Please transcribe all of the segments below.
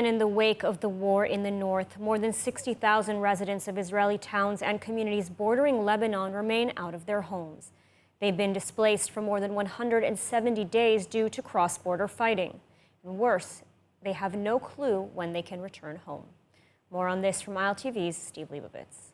And in the wake of the war in the north, more than 60,000 residents of Israeli towns and communities bordering Lebanon remain out of their homes. They've been displaced for more than 170 days due to cross-border fighting. And worse, they have no clue when they can return home. More on this from ILTV's Steve Leibovitz.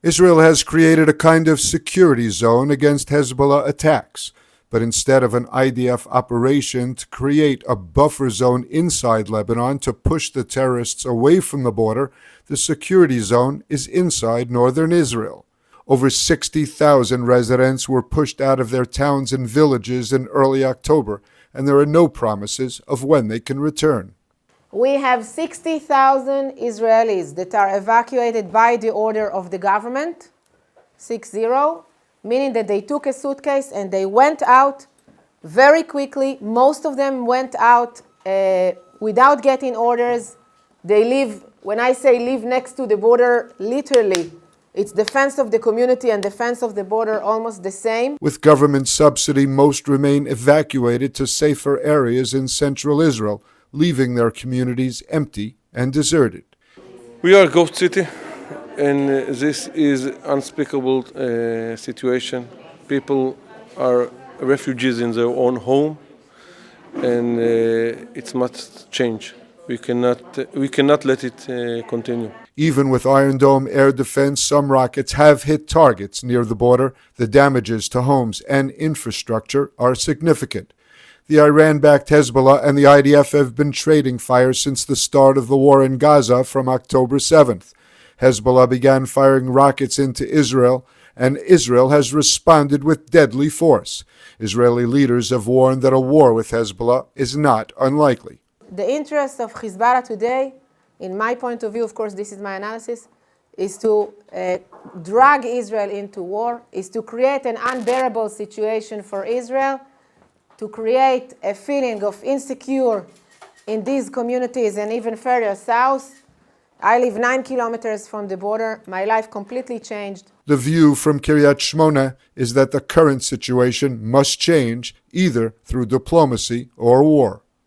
Israel has created a kind of security zone against Hezbollah attacks. But instead of an IDF operation to create a buffer zone inside Lebanon to push the terrorists away from the border, the security zone is inside northern Israel. Over 60,000 residents were pushed out of their towns and villages in early October, and there are no promises of when they can return. We have 60,000 Israelis that are evacuated by the order of the government, 6-0. Meaning that they took a suitcase and they went out very quickly. Most of them went out without getting orders. They live, when I say live next to the border, literally, it's defense of the community and defense of the border almost the same. With government subsidy, most remain evacuated to safer areas in central Israel, leaving their communities empty and deserted. We are a ghost city. And this is unspeakable situation. People are refugees in their own home, and it must change. We cannot let it continue. Even with Iron Dome air defense, some rockets have hit targets near the border. The damages to homes and infrastructure are significant. The Iran-backed Hezbollah and the IDF have been trading fire since the start of the war in Gaza from October 7th. Hezbollah began firing rockets into Israel, and Israel has responded with deadly force. Israeli leaders have warned that a war with Hezbollah is not unlikely. The interest of Hezbollah today, in my point of view, of course, this is my analysis, is to drag Israel into war, is to create an unbearable situation for Israel, to create a feeling of insecure in these communities and even further south. I live 9 kilometers from the border. My life completely changed. The view from Kiryat Shmona is that the current situation must change either through diplomacy or war.